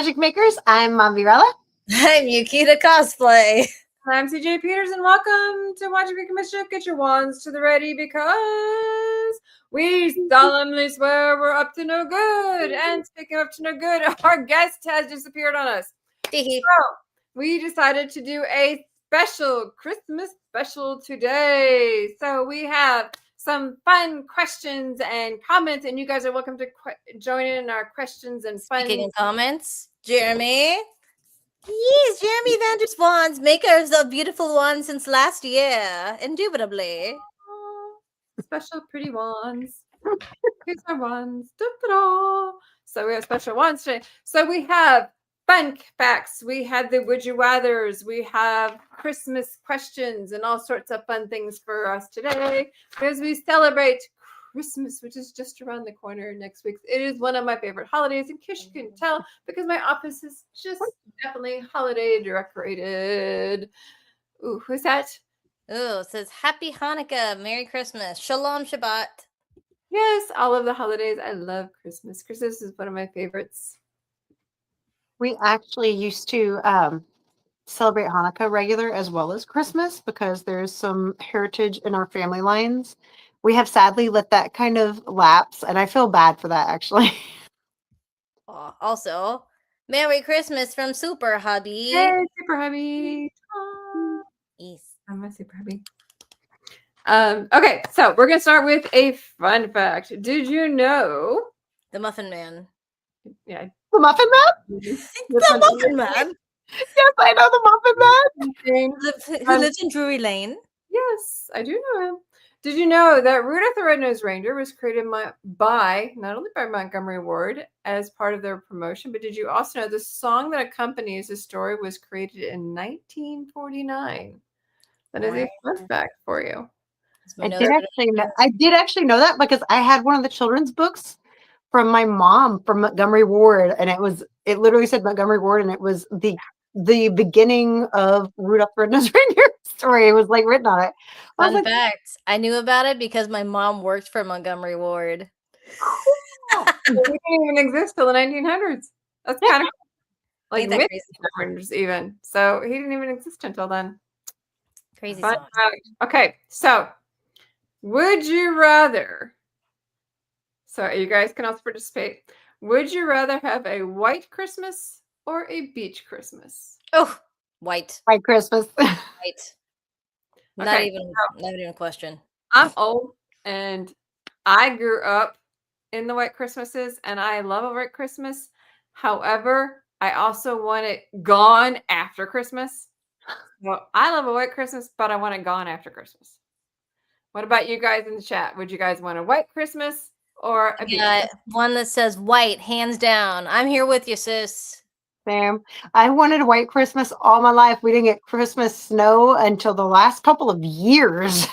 Magic Makers. I'm Mombierella. I'm Yuki to cosplay. I'm CJ Peters, and welcome to Magic Making Mischief. Get your wands to the ready because we solemnly swear we're up to no good. And speaking of up to no good, our guest has disappeared on us. So we decided to do a special Christmas special today. So we have some fun questions and comments, and you guys are welcome to join in our questions and fun. Speaking of comments, Jeremy. Yes, Jeremy Vander's wands, makers of beautiful wands since last year, indubitably. Special pretty wands. Here's our wands. Da-da-da. So we have special wands today. So we have fun facts. We have the would you rathers. We have Christmas questions and all sorts of fun things for us today because we celebrate Christmas, which is just around the corner next week. It is one of my favorite holidays, in case you can tell, because my office is just definitely holiday decorated. Ooh, who's that? Oh, it says Happy Hanukkah, Merry Christmas, Shalom Shabbat. Yes, all of the holidays. I love Christmas. Christmas is one of my favorites. We actually used to celebrate Hanukkah regular as well as Christmas because there's some heritage in our family lines. We have sadly let that kind of lapse, and I feel bad for that, actually. Also, Merry Christmas from Super Hubby. Hey, Super Hubby. Yes. I'm a Super Hubby. Okay, so we're going to start with a fun fact. Did you know? The Muffin Man. Yeah. The Muffin Man? The Muffin Man? Yes, I know the Muffin Man. Who lives in Drury Lane? Yes, I do know him. Did you know that Rudolph the Red-Nosed Reindeer was created by, not only by Montgomery Ward as part of their promotion, but did you also know the song that accompanies the story was created in 1949? That is a fun fact for you. I did actually know that because I had one of the children's books from my mom from Montgomery Ward, and it literally said Montgomery Ward, and it was the beginning of Rudolph the Red-Nosed Reindeer story. It was like written on it. Fun fact, I knew about it because my mom worked for Montgomery Ward. Cool. It didn't even exist till the 1900s. That's kind of like mid-1900s even. So he didn't even exist until then. Crazy. Okay, so would you rather? So you guys can also participate. Would you rather have a white Christmas or a beach Christmas? Oh, white. White Christmas. White. Not Okay, even a question. I'm old and I grew up in the white Christmases and I love a white Christmas. However, I also want it gone after Christmas. So I love a white Christmas, but I want it gone after Christmas. What about you guys in the chat? Would you guys want a white Christmas or a beach Christmas? One that says white, hands down. I'm here with you, sis. Sam, I wanted a white Christmas all my life. We didn't get Christmas snow until the last couple of years.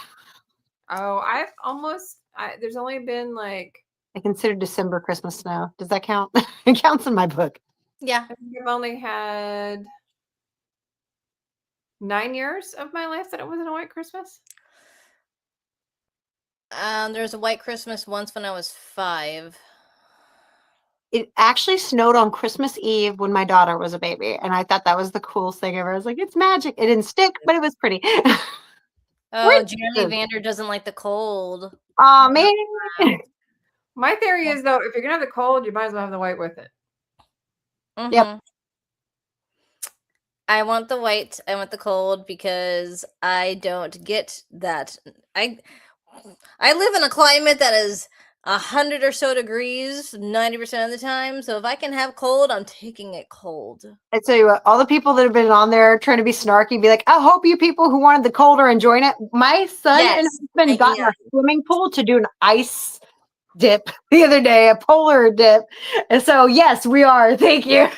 Oh, there's only been like... I consider December Christmas snow. Does that count? It counts in my book. Yeah. I think I've only had 9 years of my life that it wasn't a white Christmas. There was a white Christmas once when I was 5. It actually snowed on Christmas Eve when my daughter was a baby, and I thought that was the coolest thing ever. I was like, it's magic. It didn't stick, but it was pretty. Oh, Jeremy Vander doesn't like the cold. Oh, man. My theory is, though, if you're going to have the cold, you might as well have the white with it. Mm-hmm. Yep. I want the white. I want the cold because I don't get that. I live in a climate that is 100 or so degrees 90% of the time. So if I can have cold, I'm taking it cold. I tell you what, all the people that have been on there trying to be snarky, be like, I hope you people who wanted the cold are enjoying it. My son and husband got in a swimming pool to do an ice dip the other day, a polar dip. And so, yes, we are. Thank you.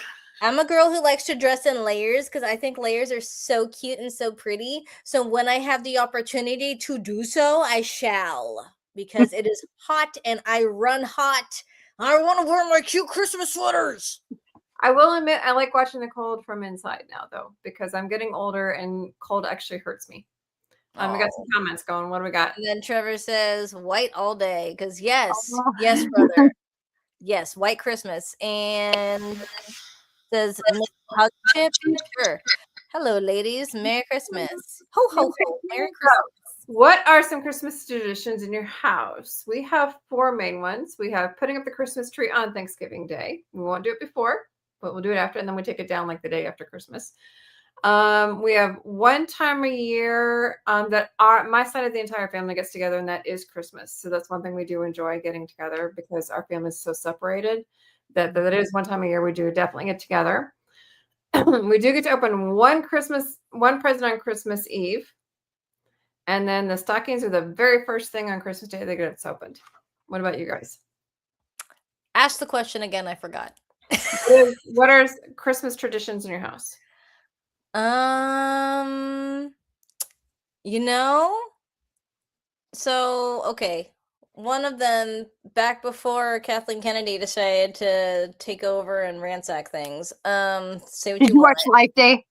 I'm a girl who likes to dress in layers because I think layers are so cute and so pretty. So when I have the opportunity to do so, I shall. Because it is hot and I run hot. I want to wear my cute Christmas sweaters. I will admit I like watching the cold from inside now, though, because I'm getting older and cold actually hurts me. We got some comments going. What do we got? And then Trevor says white all day. Because yes, yes, brother. Yes, white Christmas. And Says Miss Hug Chip. Sure. Hello, ladies. Merry Christmas. Ho ho ho. Merry Christmas. What are some Christmas traditions in your house? We have 4 main ones. We have putting up the Christmas tree on Thanksgiving Day. We won't do it before, but we'll do it after, and then we take it down like the day after Christmas. We have one time a year that my side of the entire family gets together, and that is Christmas. So that's one thing we do enjoy getting together because our family is so separated that is one time a year we do definitely get together. We do get to open one present on Christmas Eve. And then the stockings are the very first thing on Christmas Day that gets opened. What about you guys? Ask the question again. I forgot. What are Christmas traditions in your house? You know, so okay. One of them, back before Kathleen Kennedy decided to take over and ransack things. Say what Did you you want. watch Life Day?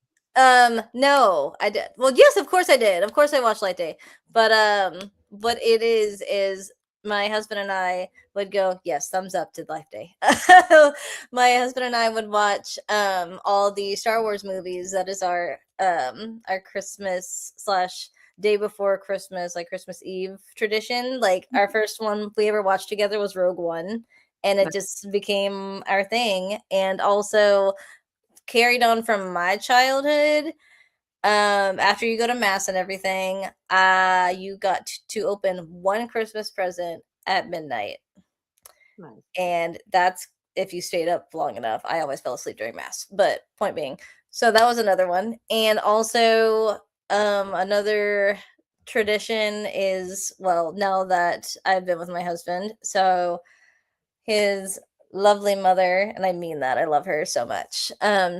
No, I did. Well, yes, of course I did. Of course I watched Light Day. But what it is my husband and I would go, yes, thumbs up to Life Day. My husband and I would watch all the Star Wars movies. That is our Christmas / day before Christmas, like Christmas Eve tradition. Like our first one we ever watched together was Rogue One, and it just became our thing. And also carried on from my childhood. After you go to mass and everything, you got to open one Christmas present at midnight. Nice. And that's if you stayed up long enough. I always fell asleep during mass, but point being, so that was another one. And also another tradition is, well, now that I've been with my husband, so his lovely mother, and I mean that, I love her so much,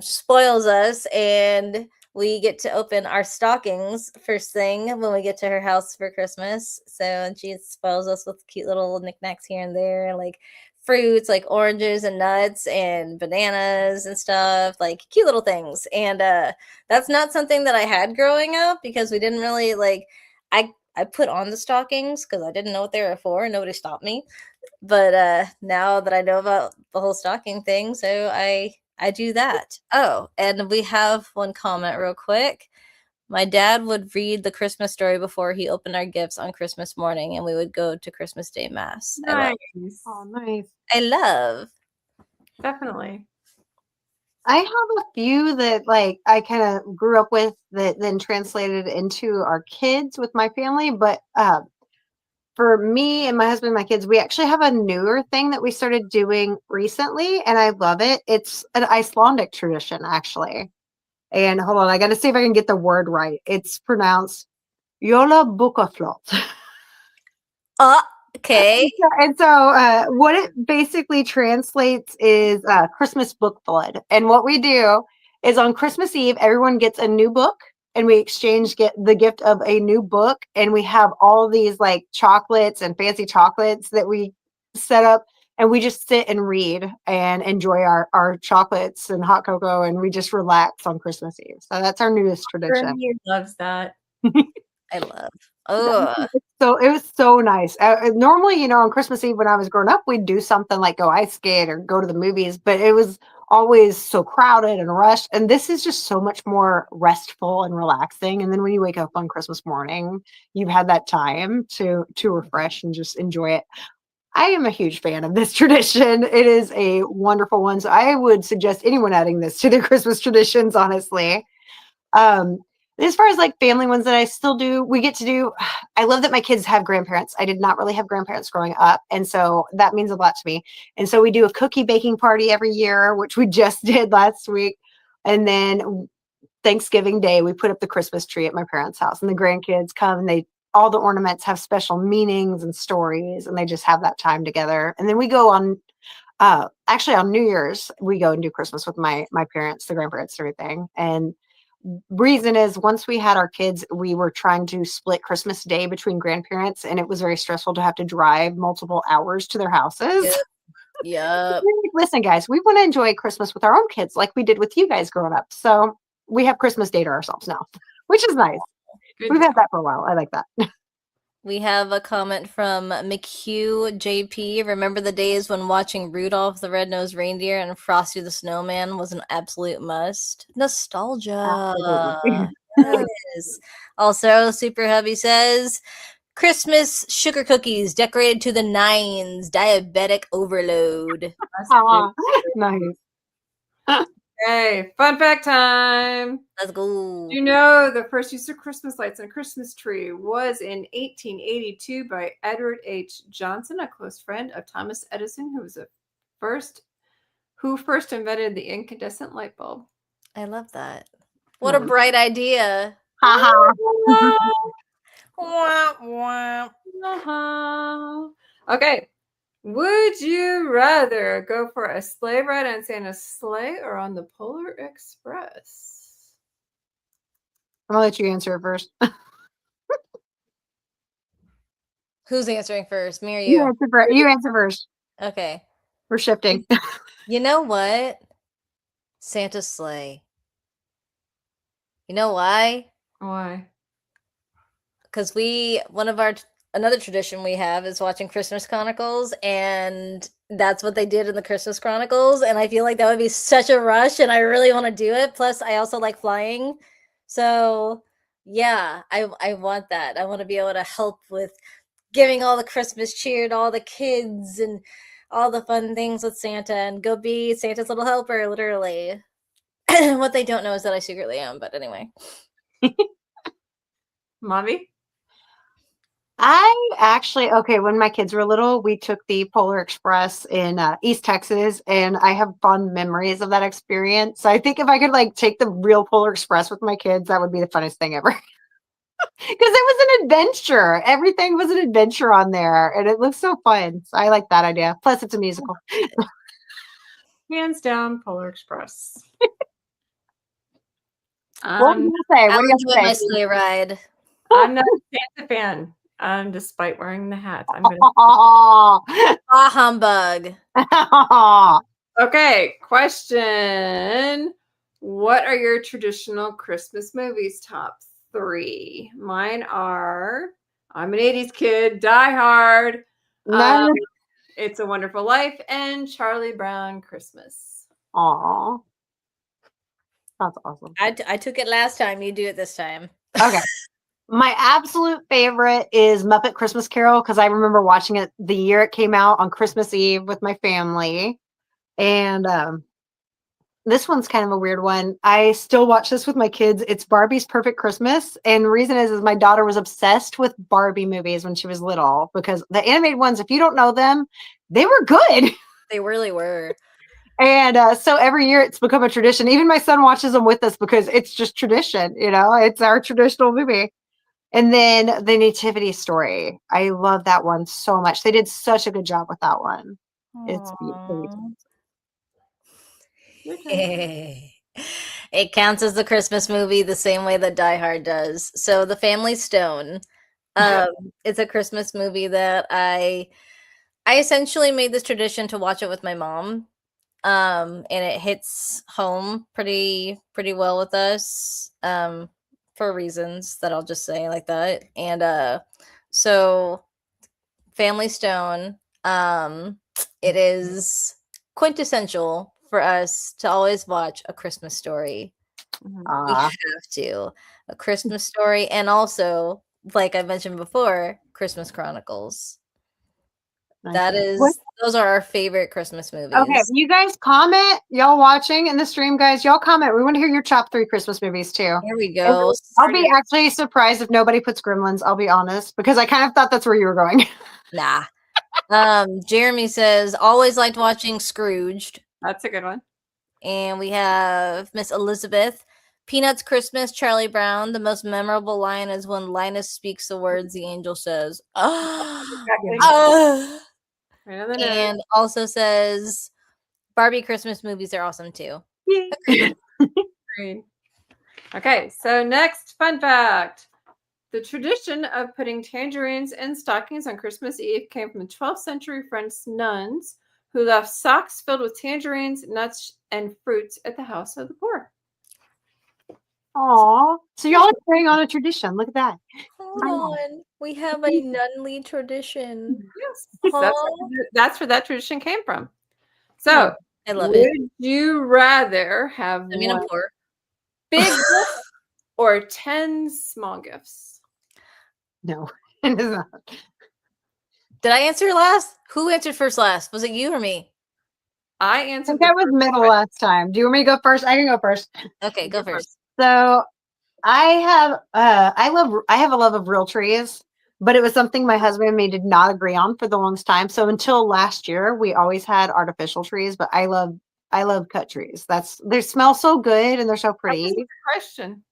spoils us, and we get to open our stockings first thing when we get to her house for Christmas. So she spoils us with cute little knickknacks here and there, like fruits, like oranges and nuts and bananas and stuff, like cute little things. And that's not something that I had growing up because we didn't really like, I put on the stockings because I didn't know what they were for, and nobody stopped me. But now that I know about the whole stocking thing, so I do that. Oh, and we have one comment real quick. My dad would read the Christmas story before he opened our gifts on Christmas morning, and we would go to Christmas Day Mass. Nice. Oh, nice. I love. Definitely. I have a few that like I kind of grew up with that then translated into our kids with my family. But for me and my husband and my kids, we actually have a newer thing that we started doing recently, and I love it. It's an Icelandic tradition, actually. And hold on, I got to see if I can get the word right. It's pronounced Yola Bukaflot. Okay. And so what it basically translates is Christmas book flood. And what we do is on Christmas Eve, everyone gets a new book, and we get the gift of a new book. And we have all these like chocolates and fancy chocolates that we set up, and we just sit and read and enjoy our chocolates and hot cocoa, and we just relax on Christmas Eve. So that's our newest tradition. He loves that. I love. Oh, So it was so nice. Normally, on Christmas Eve when I was growing up, we'd do something like go ice skate or go to the movies, but it was always so crowded and rushed. And this is just so much more restful and relaxing. And then when you wake up on Christmas morning, you've had that time to refresh and just enjoy it. I am a huge fan of this tradition. It is a wonderful one. So I would suggest anyone adding this to their Christmas traditions, honestly. As far as like family ones that I still do, we get to do, I love that my kids have grandparents. I did not really have grandparents growing up. And so that means a lot to me. And so we do a cookie baking party every year, which we just did last week. And then Thanksgiving Day, we put up the Christmas tree at my parents' house, and the grandkids come, and all the ornaments have special meanings and stories, and they just have that time together. And then we go on, actually on New Year's, we go and do Christmas with my parents, the grandparents, and everything. And reason is once we had our kids, we were trying to split Christmas Day between grandparents, and it was very stressful to have to drive multiple hours to their houses. yeah. Listen, guys, we want to enjoy Christmas with our own kids like we did with you guys growing up. So we have Christmas Day to ourselves now, which is nice. Good We've had that for a while. I like that. We have a comment from McHugh JP. Remember the days when watching Rudolph the Red-Nosed Reindeer and Frosty the Snowman was an absolute must? Nostalgia. Absolutely. Yes. Also, Super Hubby says Christmas sugar cookies decorated to the nines. Diabetic overload. Aw, nice. Okay, fun fact time. Let's go. Do you know the first use of Christmas lights on a Christmas tree was in 1882 by Edward H. Johnson, a close friend of Thomas Edison, who first invented the incandescent light bulb. I love that. What a bright idea. Haha. Wah, wah. Okay. Would you rather go for a sleigh ride on Santa's sleigh or on the Polar Express? I'm gonna let you answer it first. Who's answering first? Me or You you? answer first. Okay. We're shifting. You know what? Santa's sleigh. You know why? Why? Because another tradition we have is watching Christmas Chronicles, and that's what they did in the Christmas Chronicles, and I feel like that would be such a rush, and I really want to do it. Plus, I also like flying, so yeah, I want that. I want to be able to help with giving all the Christmas cheer to all the kids and all the fun things with Santa, and go be Santa's little helper, literally. What they don't know is that I secretly am, but anyway. Mommy? When my kids were little, we took the Polar Express in East Texas, and I have fond memories of that experience. So I think if I could like take the real Polar Express with my kids, that would be the funnest thing ever. Because it was an adventure. Everything was an adventure on there, and it looks so fun. So I like that idea. Plus, it's a musical. Hands down, Polar Express. What do you say? I What do would you do it my sleigh ride. I'm not a Santa fan, despite wearing the hat. I'm gonna. Ah, humbug. Okay, question. What are your traditional Christmas movies? Top 3. Mine are, I'm an 80s kid, Die Hard, It's a Wonderful Life, and Charlie Brown Christmas. Aw. That's awesome. I took it last time. You do it this time. Okay. My absolute favorite is Muppet Christmas Carol because I remember watching it the year it came out on Christmas Eve with my family. And this one's kind of a weird one. I still watch this with my kids. It's Barbie's Perfect Christmas. And the reason is my daughter was obsessed with Barbie movies when she was little because the animated ones, if you don't know them, they were good. They really were. And so every year it's become a tradition. Even my son watches them with us because it's just tradition, it's our traditional movie. And then the Nativity Story. I love that one so much. They did such a good job with that one. It's beautiful. It counts as the Christmas movie the same way that Die Hard does. So The Family Stone. It's a Christmas movie that I essentially made this tradition to watch it with my mom. And it hits home pretty well with us for reasons that I'll just say like that. And so Family Stone, it is quintessential for us to always watch A Christmas Story. We have to. A Christmas Story, and also, like I mentioned before, Christmas Chronicles. Those are our favorite Christmas movies. Okay, you guys comment, y'all watching in the stream, guys, y'all comment. We want to hear your top 3 Christmas movies too. Here we go. I'll be actually surprised if nobody puts Gremlins, I'll be honest, because I kind of thought that's where you were going. Nah. Jeremy says, always liked watching Scrooged. That's a good one. And we have Miss Elizabeth. Peanuts Christmas, Charlie Brown. The most memorable line is when Linus speaks the words the angel says. And also says Barbie Christmas movies are awesome too. Okay, so next fun fact. The tradition of putting tangerines in stockings on Christmas Eve came from the 12th century French nuns who left socks filled with tangerines, nuts, and fruits at the house of the poor. Aw, so y'all are carrying on a tradition. Look at that. Hold on. We have a nunly tradition. Yes, Aw. that's where that tradition came from. Oh, So, I love would it. you rather have I mean, I'm one poor. big gift or 10 small gifts? no, it is not. Did I answer last? Who answered first last? Was it you or me? I I answered think I the was first middle question. last time. Do you want me to go first? I can go first. Okay, go first. So I have a love of real trees, but it was something my husband and me did not agree on for the longest time. So until last year, we always had artificial trees, but I love cut trees. They smell so good and they're so That wasn't pretty. the question.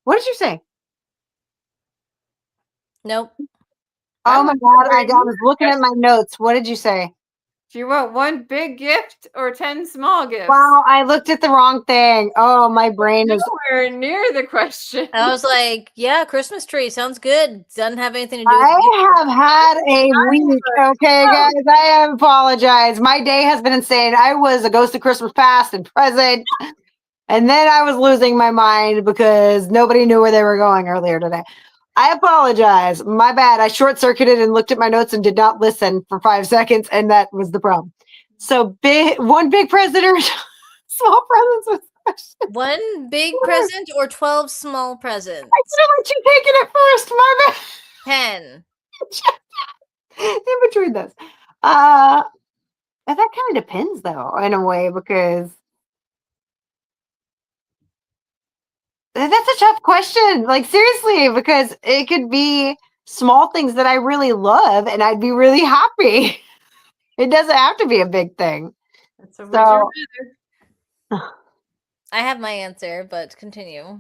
What did you say? Nope. Oh my God, I remembering was looking at my notes. What did you say? Do you want one big gift or 10 small gifts? Wow, I looked at the wrong thing. Oh, my brain is. Nowhere near the question. I was like, yeah, Christmas tree sounds good. Doesn't have anything to do with I have had a week. Okay, guys, I apologize. My day has been insane. I was a ghost of Christmas past and present. And then I was losing my mind because nobody knew where they were going earlier today. I apologize. My bad. I short circuited and looked at my notes and did not listen for 5 seconds, and that was the problem. So one big present or small presents was the question. one big present or 12 small presents. I should have let you take it at first. My 10. bad. In between those. That kind of depends though, in a way, because that's a tough question. Like seriously, because it could be small things that I really love and I'd be really happy. It doesn't have to be a big thing. That's a would So you rather. I have my answer, but continue. I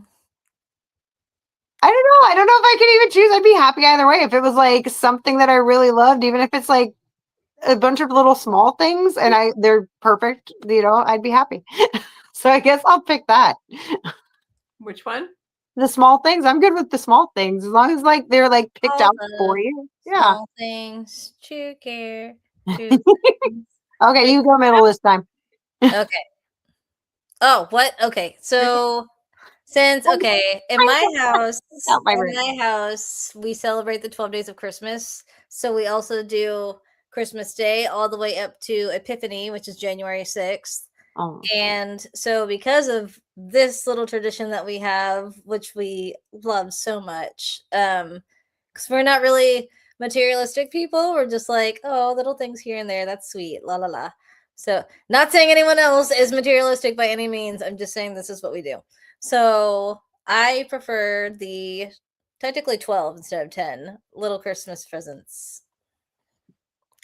don't know. I don't know if I could even choose. I'd be happy either way. If it was like something that I really loved, even if it's like a bunch of little small things and they're perfect, I'd be happy. So I guess I'll pick that. Which one? The small things. I'm good with the small things as long as like they're like picked All out the for you. Yeah. Small things to care. To things. Okay, you go middle this time. Okay. Oh, what? Okay. So in my house, Not my room. we celebrate the 12 days of Christmas. So we also do Christmas Day all the way up to Epiphany, which is January 6th. Oh. And so because of this little tradition that we have, which we love so much, because we're not really materialistic people, we're just like, oh, little things here and there, that's sweet, la la la. So not saying anyone else is materialistic by any means, I'm just saying this is what we do. So I prefer the technically 12 instead of 10 little Christmas presents.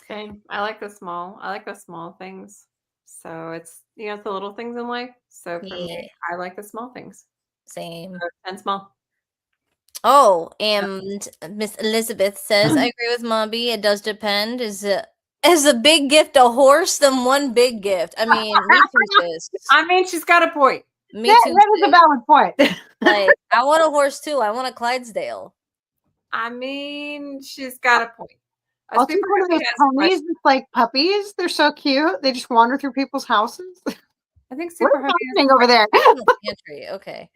Same. I like the small things. So it's it's the little things in life. So for me, I like the small things. Same. So 10 small. Oh, and Miss Elizabeth says, I agree with Momby. It does depend. Is a big gift a horse? Then one big gift. I mean, me too, sis. I mean, she's got a point. Me that, too. that is a valid point. Like, I want a horse too. I want a Clydesdale. I mean, she's got a point. I'll take one of those ponies with like puppies. They're so cute. They just wander through people's houses. I think What Super is Hubby happening over there? In the pantry. Okay.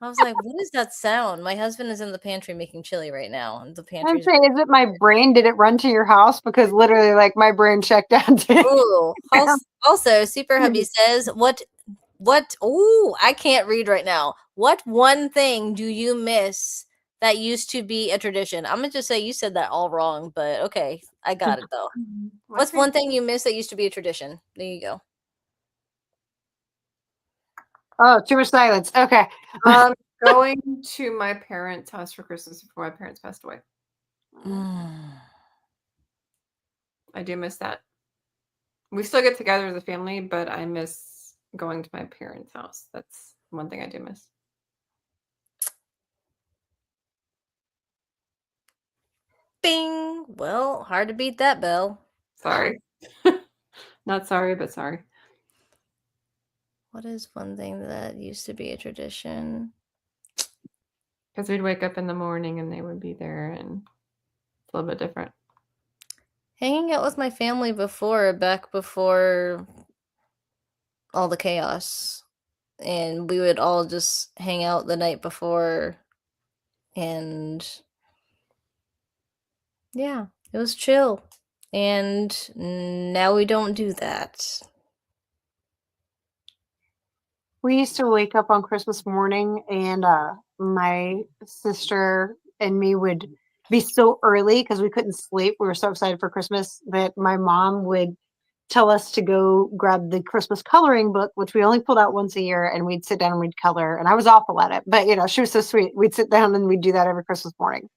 I was like, what is that sound? My husband is in the pantry making chili right now. And the pantry I'd say, is it my brain? Did it run to your house? Because literally, like, my brain checked out. Ooh. Also, Super Hubby says, what ooh, I can't read right now. What one thing do you miss that used to be a tradition? I'm gonna just say you said that all wrong, but okay, I got it though. What's one thing you miss that used to be a tradition? There you go. Oh, too much silence. Okay. Going to my parents' house for Christmas before my parents passed away. I do miss that. We still get together as a family, but I miss going to my parents' house. That's one thing I do miss. Bing. Well, hard to beat that, Belle. Sorry. Not sorry, but sorry. What is one thing that used to be a tradition? Because we'd wake up in the morning and they would be there, and it's a little bit different. Hanging out with my family back before all the chaos. And we would all just hang out the night before and Yeah, it was chill. And now we don't do that. We used to wake up on Christmas morning, and my sister and me would be so early because we couldn't sleep. We were so excited for Christmas that my mom would tell us to go grab the Christmas coloring book, which we only pulled out once a year, and we'd sit down and we'd color. And I was awful at it, but she was so sweet. We'd sit down and we'd do that every Christmas morning.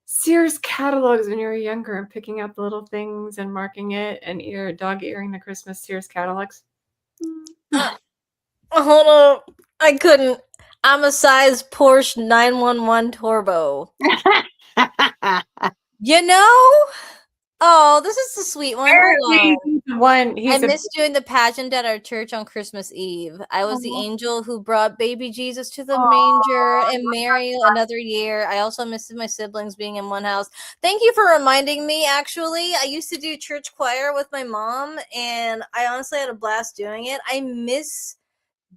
Sears catalogs when you were younger and picking out the little things and marking it and dog earing the Christmas Sears catalogs. Hold up. I couldn't. I'm a size Porsche 911 Turbo. You know? Oh, this is the sweet one. Hold on. I missed doing the pageant at our church on Christmas Eve. I was the angel who brought baby Jesus to the manger and Mary another year. I also missed my siblings being in one house. The you for reminding me, actually. I used to do church choir with my mom, and I honestly had a blast doing it. I miss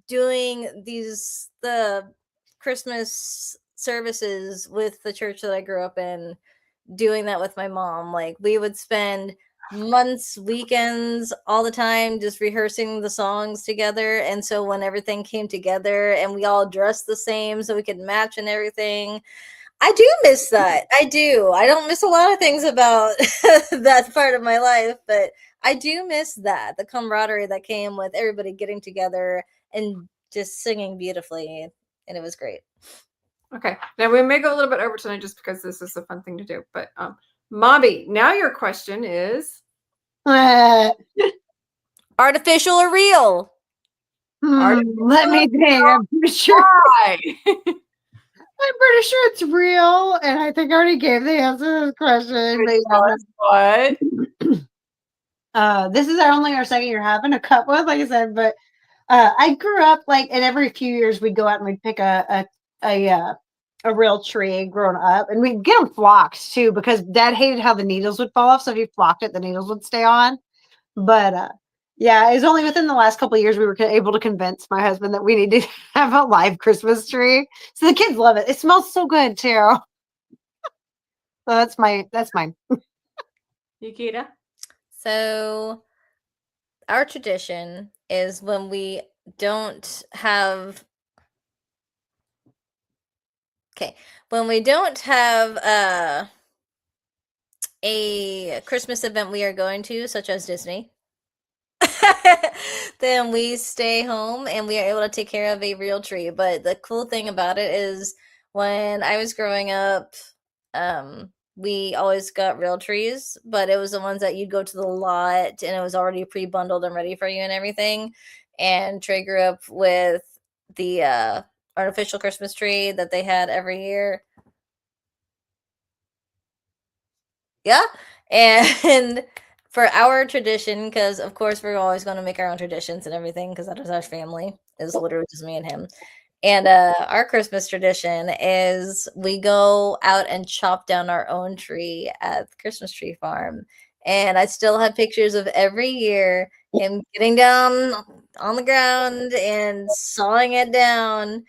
doing the Christmas services with the church that I grew up in, doing that with my mom. Like, we would spend months, weekends, all the time just rehearsing the songs together. And so when everything came together and we all dressed the same so we could match and everything, I do miss that. I do. I don't miss a lot of things about that part of my life, but I do miss that, the camaraderie that came with everybody getting together and just singing beautifully. And it was great. Okay. Now we may go a little bit over tonight just because this is a fun thing to do. But Mobby, now your question is artificial or real? Let me think. I'm pretty sure. I'm pretty sure it's real, and I think I already gave the answer to this question. What? This is only our second year having a cup with, like I said, but I grew up and every few years we'd go out and we'd pick a real tree growing up, and we'd get them flocked too because Dad hated how the needles would fall off. So if you flocked it, the needles would stay on. But yeah, it was only within the last couple of years we were able to convince my husband that we need to have a live Christmas tree. So the kids love it. It smells so good too. So that's mine. Yukita? So our tradition is when we don't have a Christmas event we are going to, such as Disney, then we stay home and we are able to take care of a real tree. But the cool thing about it is when I was growing up, we always got real trees, but it was the ones that you'd go to the lot and it was already pre-bundled and ready for you and everything. And Trey grew up with the artificial Christmas tree that they had every year. Yeah. And for our tradition, because of course we're always going to make our own traditions and everything, because that is our family. It's literally just me and him. And our Christmas tradition is we go out and chop down our own tree at the Christmas tree farm. And I still have pictures of every year him getting down on the ground and sawing it down.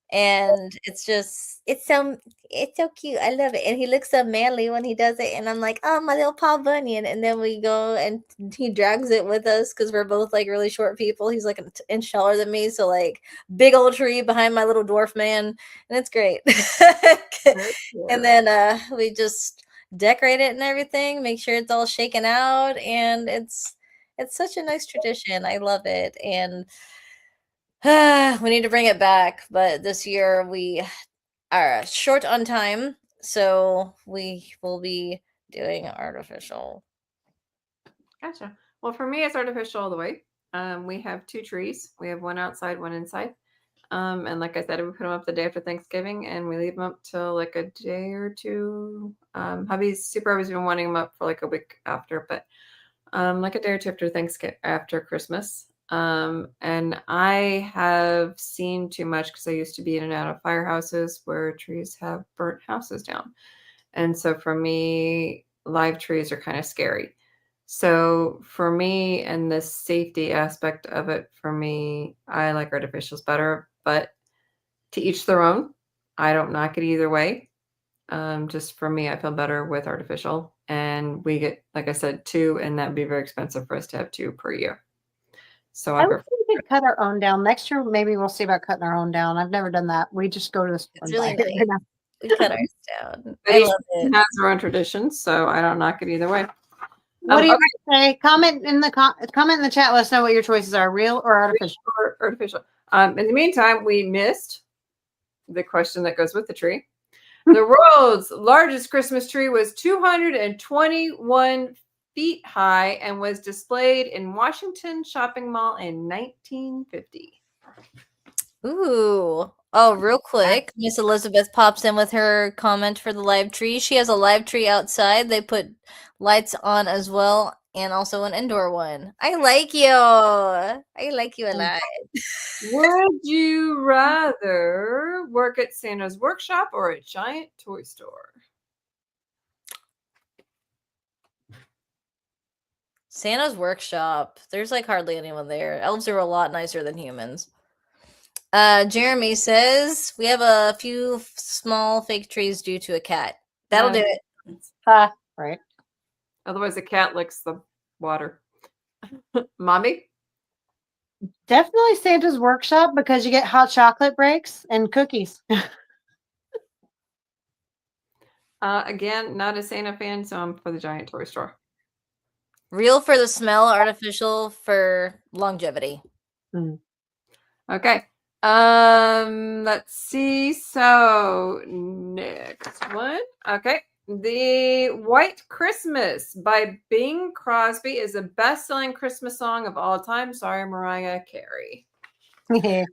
And it's so cute. I love it. And he looks so manly when he does it. And I'm like, oh, my little Paul Bunyan. And then we go and he drags it with us because we're both like really short people. He's like an inch taller than me. So like big old tree behind my little dwarf man. And it's great. And then we just decorate it and everything, make sure it's all shaken out. And it's such a nice tradition. I love it. And we need to bring it back, but this year we are short on time, so we will be doing artificial. Gotcha. Well, for me, it's artificial all the way. We have 2 trees. We have one outside, one inside. And like I said, we put them up the day after Thanksgiving, and we leave them up till like a day or two. Hubby's been wanting them up for like a week after, but like a day or two after Thanksgiving, after Christmas. And I have seen too much because I used to be in and out of firehouses where trees have burnt houses down. And so for me, live trees are kind of scary. So for me, and the safety aspect of it, for me, I like artificials better, but to each their own. I don't knock it either way. Just for me, I feel better with artificial. And we get, like I said, 2, and that'd be very expensive for us to have 2 per year. So I I would prefer. think we could cut our own down. Next year, maybe we'll see about cutting our own down. I've never done that. We just go to this It's one really buy it nice. right now. We cut ours down. But I each love it. has their own traditions, so I don't knock it either way. What do you Okay. say? Comment in the chat. Let us know what your choices are, real or artificial. Or artificial. In the meantime, we missed the question that goes with the tree. The world's largest Christmas tree was 221 feet high and was displayed in Washington Shopping Mall in 1950. Ooh. Oh, real quick, Miss Elizabeth pops in with her comment for the live tree. She has a live tree outside. They put lights on as well, and also an indoor one. I like you. I like you a lot. Would you rather work at Santa's workshop or a giant toy store? Santa's workshop. There's like hardly anyone there. Elves are a lot nicer than humans. Jeremy says we have a few small fake trees due to a cat. That'll do it. Right. Otherwise, the cat licks the water. Mommy? Definitely Santa's workshop because you get hot chocolate breaks and cookies. Again, not a Santa fan, so I'm for the giant toy store. Real for the smell, artificial for longevity. Okay. Let's see. So next one. Okay. The White Christmas by Bing Crosby is a best-selling Christmas song of all time. Sorry, Mariah Carey. So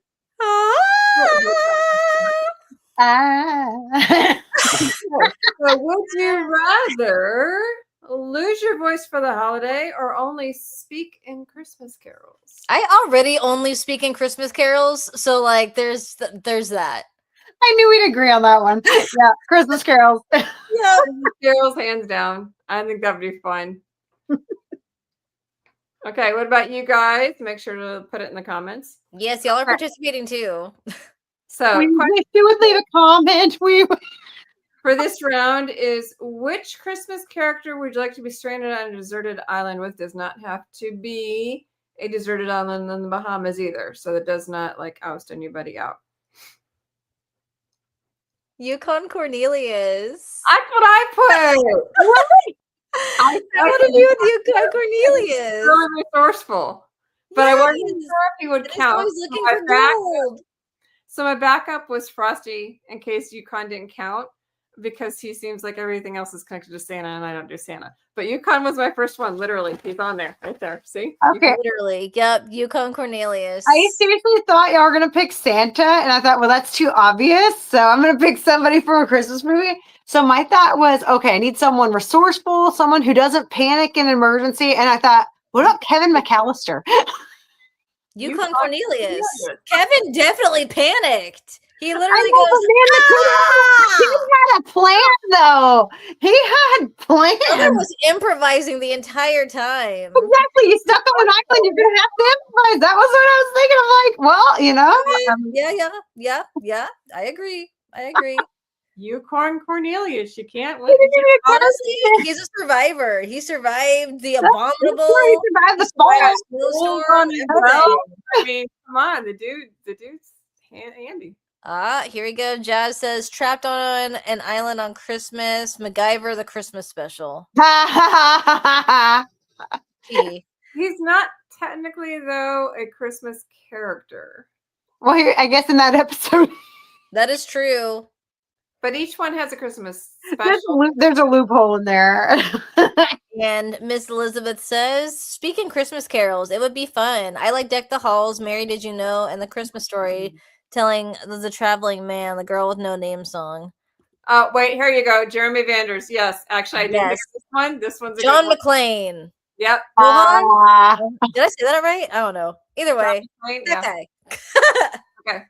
would you rather lose your voice for the holiday or only speak in Christmas carols? I already only speak in Christmas carols, so like there's that. I knew we'd agree on that one. Yeah, Christmas carols. Yeah, carols hands down. I think that'd be fun. Okay, what about you guys? Make sure to put it in the comments. Yes, y'all are participating too. So We wish you would leave a comment. for this round is which Christmas character would you like to be stranded on a deserted island with? Does not have to be a deserted island in the Bahamas either. So that does not like oust anybody out. Yukon Cornelius. That's what I put. I want to do with Yukon Cornelius. Really resourceful. But I wasn't sure if he would count. Always looking for gold. So my backup was Frosty in case Yukon didn't count because he seems like everything else is connected to Santa and I don't do Santa. But Yukon was my first one, literally. He's on there, right there. See? Okay. Literally. Yep. Yukon Cornelius. I seriously thought y'all were going to pick Santa, and I thought, well, that's too obvious. So I'm going to pick somebody from a Christmas movie. So my thought was, okay, I need someone resourceful, someone who doesn't panic in an emergency. And I thought, what about Kevin McAllister? Yukon Cornelius. Kevin definitely panicked. He literally goes, ah! He had a plan, though. He had plans. Kevin was improvising the entire time. Exactly. You stuck on an island, you're going to have to improvise. That was what I was thinking. I'm like, well, you know. Yeah. I agree. Yukon Cornelius. You can't win. Honestly, he's a survivor. He survived the abominable. He survived the snowstorm. I mean, come on, the dude's handy. Here we go. Jazz says trapped on an island on Christmas. MacGyver the Christmas special. He's not technically though a Christmas character. Well, I guess in that episode. That is true. But each one has a Christmas special. There's a loophole in there. And Miss Elizabeth says, speaking Christmas carols, it would be fun. I like Deck the Halls, Mary Did You Know, and the Christmas Story telling the traveling man, the girl with no name song. Wait, here you go. Jeremy Vanders. Yes, actually, I did pick this one. This one's a John good McClane. Yep. Did I say that right? I don't know. Either way. Okay. Okay.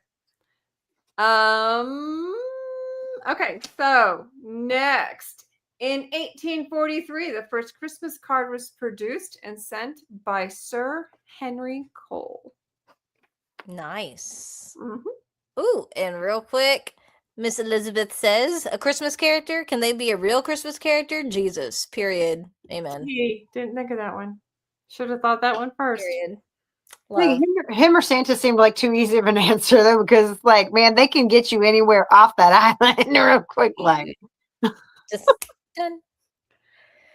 Okay, so next. In 1843, the first Christmas card was produced and sent by Sir Henry Cole. Nice. Mm-hmm. Ooh, and real quick, Miss Elizabeth says, a Christmas character? Can they be a real Christmas character? Jesus. Period. Amen. Gee, didn't think of that one. Should have thought that one first. Period. Like Love. him or Santa seemed like too easy of an answer though, because like, man, they can get you anywhere off that island real quick. Like, Just done.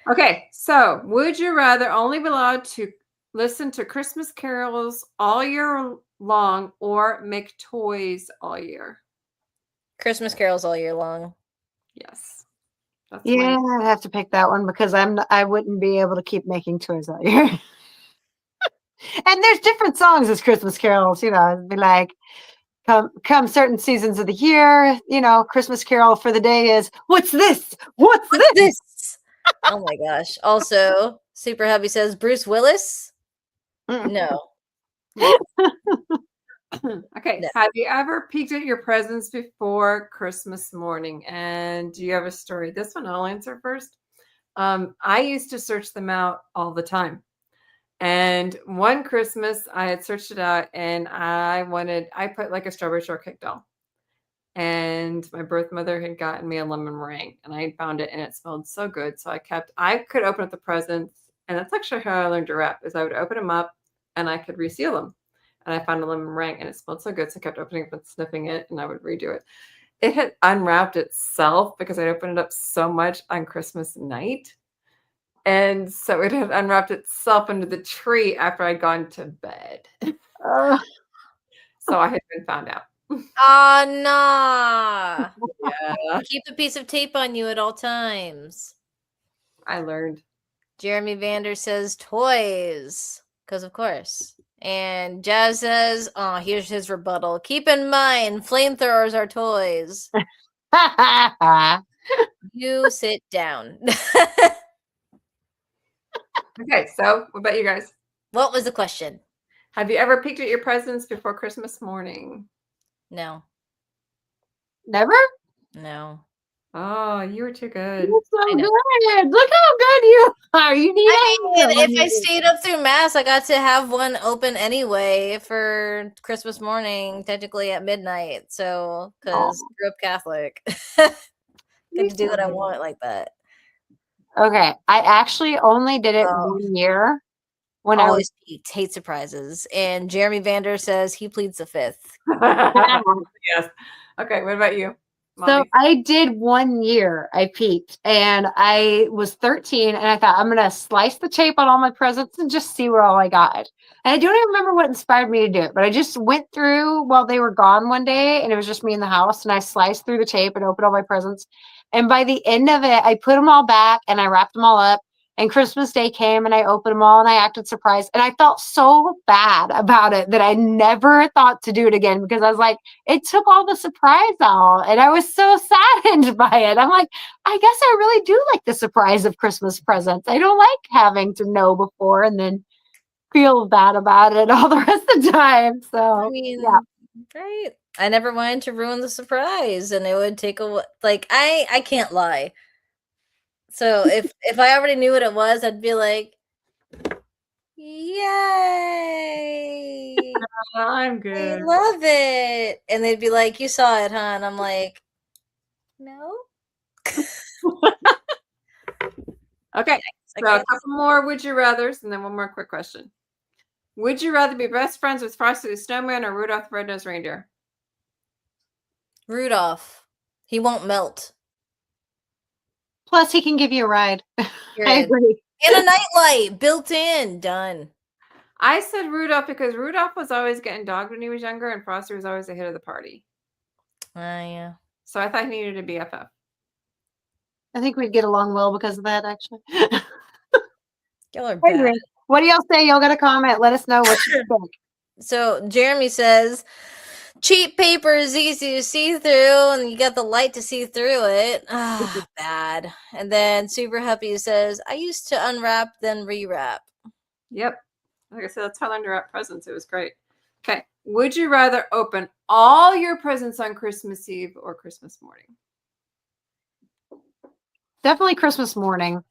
Okay, so would you rather only be allowed to listen to Christmas carols all year long or make toys all year? Christmas carols all year long. Yes. That's yeah, mine. I'd have to pick that one because I wouldn't be able to keep making toys all year. And there's different songs as Christmas carols, you know, it'd be like come certain seasons of the year, you know, Christmas carol for the day is what's this? What's this? This. Oh my gosh. Also, Super Hubby says Bruce Willis. No. Okay. No. Have you ever peeked at your presents before Christmas morning? And do you have a story? This one I'll answer first. I used to search them out all the time. And one Christmas I had searched it out and I put like a strawberry shortcake doll. And my birth mother had gotten me a lemon meringue and I found it and it smelled so good. So I could open up the presents. And that's actually how I learned to wrap is I would open them up and I could reseal them. And I found a lemon meringue and it smelled so good. So I kept opening up and sniffing it and I would redo it. It had unwrapped itself because I'd opened it up so much on Christmas night. And so it had unwrapped itself under the tree after I'd gone to bed. So I had been found out. Oh, nah. Yeah, Keep a piece of tape on you at all times. I learned. Jeremy Vander says toys. Because, of course. And Jazz says, oh, here's his rebuttal. Keep in mind, flamethrowers are toys. You sit down. Okay, so what about you guys? What was the question? Have you ever peeked at your presents before Christmas morning? No. Never? No. Oh, you were too good. You're so I know. good. Look how good you are. You need I mean, it. if I stayed up through Mass, I got to have one open anyway for Christmas morning, technically at midnight. So, because grew up Catholic, get to do what I want like that. Okay, I actually only did it 1 year when I was Always hate surprises. And Jeremy Vander says he pleads the fifth. Yes. Okay, what about you? So Mommy? I did 1 year. I peeked and I was 13 and I thought I'm going to slice the tape on all my presents and just see what all I got. And I don't even remember what inspired me to do it, but I just went through while they were gone one day and it was just me in the house and I sliced through the tape and opened all my presents. And by the end of it, I put them all back and I wrapped them all up. And Christmas Day came and I opened them all and I acted surprised. And I felt so bad about it that I never thought to do it again because I was like, it took all the surprise out. And I was so saddened by it. I'm like, I guess I really do like the surprise of Christmas presents. I don't like having to know before and then feel bad about it all the rest of the time. So, I mean, yeah. right? I never wanted to ruin the surprise, and it would take a like. I can't lie. So if I already knew what it was, I'd be like, "Yay! I'm I good. love it!" And they'd be like, "You saw it, huh?" And I'm like, "No." Okay, so a couple more would you rathers, and then one more quick question. Would you rather be best friends with Frosty the Snowman or Rudolph the Red-Nosed Reindeer? Rudolph, he won't melt. Plus, he can give you a ride. I Period. agree. And a nightlight built in. Done. I said Rudolph because Rudolph was always getting dogged when he was younger, and Frosty was always the hit of the party. Yeah. So I thought he needed a BFF. I think we'd get along well because of that, actually. Y'all are I bad. agree. What do y'all say? Y'all got a comment. Let us know what you think. So Jeremy says, cheap paper is easy to see through, and you got the light to see through it. Ah, bad. And then Super Happy says, I used to unwrap, then rewrap. Yep. Like I said, that's how I learned to wrap presents. It was great. Okay. Would you rather open all your presents on Christmas Eve or Christmas morning? Definitely Christmas morning.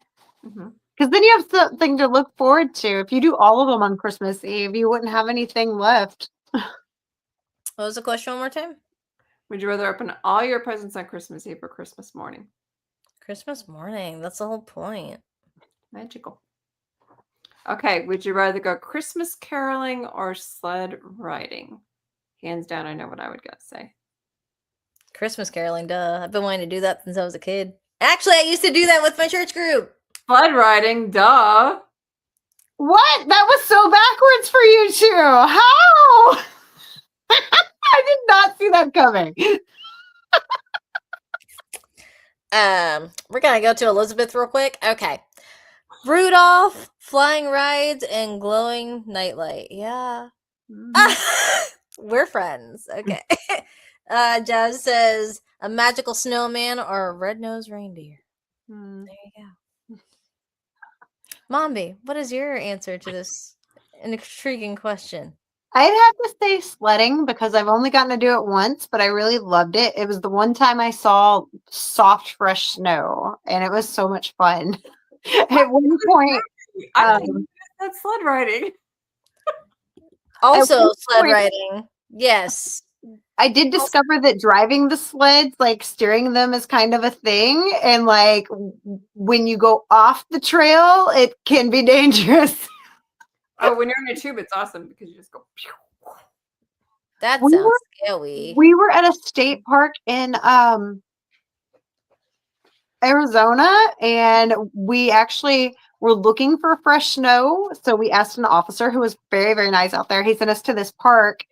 Mm-hmm. Because then you have something to look forward to. If you do all of them on Christmas Eve, you wouldn't have anything left. What was the question one more time? Would you rather open all your presents on Christmas Eve or Christmas morning? Christmas morning. That's the whole point. Magical. Okay, would you rather go Christmas caroling or sled riding? Hands down, I know what I would say. Christmas caroling, duh. I've been wanting to do that since I was a kid. Actually, I used to do that with my church group. Sled riding, duh. What? That was so backwards for you two. How? I did not see that coming. We're gonna go to Elizabeth real quick. Okay. Rudolph, flying rides, and glowing nightlight. Yeah. We're friends. Okay. Jazz says a magical snowman or a red-nosed reindeer. There you go. Mombi, what is your answer to this an intriguing question? I'd have to say sledding because I've only gotten to do it once, but I really loved it. It was the one time I saw soft, fresh snow, and it was so much fun. At one point, I think that's sled riding. Also, sled riding. Yes. I did discover that driving the sleds, like steering them, is kind of a thing. And like when you go off the trail, it can be dangerous. Oh, when you're in a tube, it's awesome because you just go. Pew. That sounds scary. We were at a state park in Arizona, and we actually were looking for fresh snow. So we asked an officer who was very, very nice out there. He sent us to this park,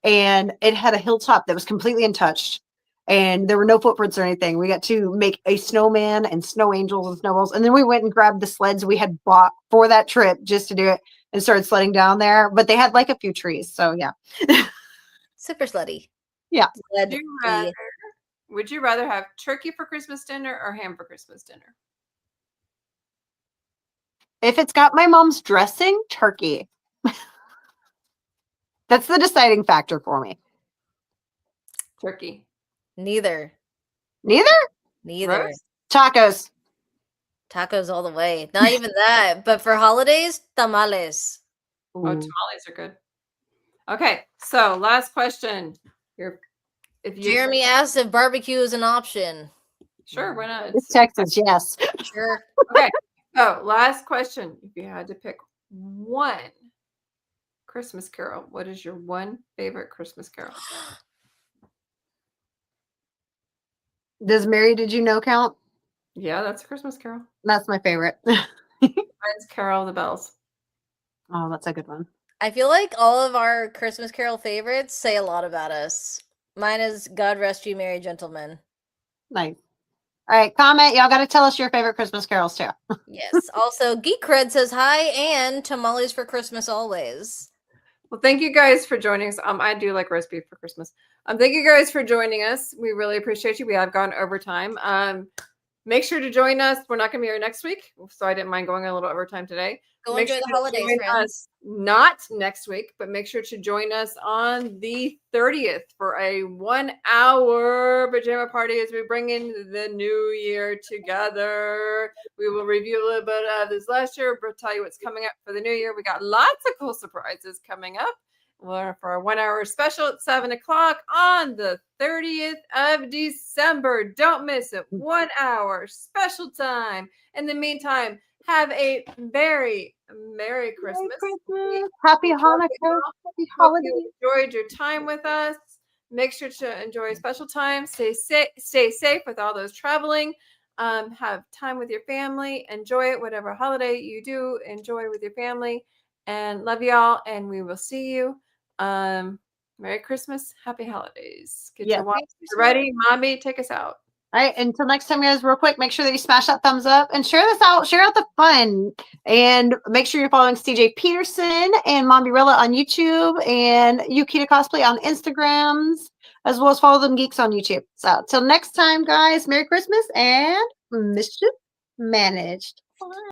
and it had a hilltop that was completely untouched. And there were no footprints or anything. We got to make a snowman and snow angels and snowballs. And then we went and grabbed the sleds we had bought for that trip just to do it and started sledding down there. But they had like a few trees. So yeah. Super slutty. Yeah. Would you rather have turkey for Christmas dinner or ham for Christmas dinner? If it's got my mom's dressing, turkey. That's the deciding factor for me. Turkey. Neither. Neither? Neither. Rose? Tacos. Tacos all the way. Not even that. But for holidays, tamales. Oh, tamales are good. Okay, so last question. Jeremy asked if barbecue is an option. Sure, why not? It's Texas, yes. Sure. Okay, so last question. If you had to pick one Christmas carol, what is your one favorite Christmas carol? Does Mary Did You Know count? Yeah, that's a Christmas carol. That's my favorite. Mine's Carol of the Bells. Oh, that's a good one. I feel like all of our Christmas Carol favorites say a lot about us. Mine is God Rest You Merry Gentlemen. Nice. All right, comment. Y'all got to tell us your favorite Christmas carols too. Yes. Also, Geek Cred says hi and tamales for Christmas always. Well, thank you guys for joining us. I do like roast beef for Christmas. Thank you guys for joining us. We really appreciate you. We have gone over time. Make sure to join us. We're not going to be here next week, so I didn't mind going a little overtime today. Go enjoy the holidays, friends. Not next week, but make sure to join us on the 30th for a 1-hour pajama party as we bring in the new year together. We will review a little bit of this last year, but tell you what's coming up for the new year. We got lots of cool surprises coming up. For our 1-hour special at 7 o'clock on the 30th of December. Don't miss it. 1 hour special time. In the meantime, have a very Merry Christmas. Happy Hanukkah. Happy holidays. Enjoyed your time with us. Make sure to enjoy special time. Stay safe with all those traveling. Have time with your family. Enjoy it, whatever holiday you do. Enjoy with your family. And love y'all. And we will see you. Merry Christmas. Happy holidays. Get your wine ready. Mommy, take us out. All right. Until next time, guys, real quick, make sure that you smash that thumbs up and share this out. Share out the fun. And make sure you're following CJ Peterson and Mombierella on YouTube and Yukita Cosplay on Instagrams, as well as follow them geeks on YouTube. So till next time, guys, Merry Christmas and mischief managed.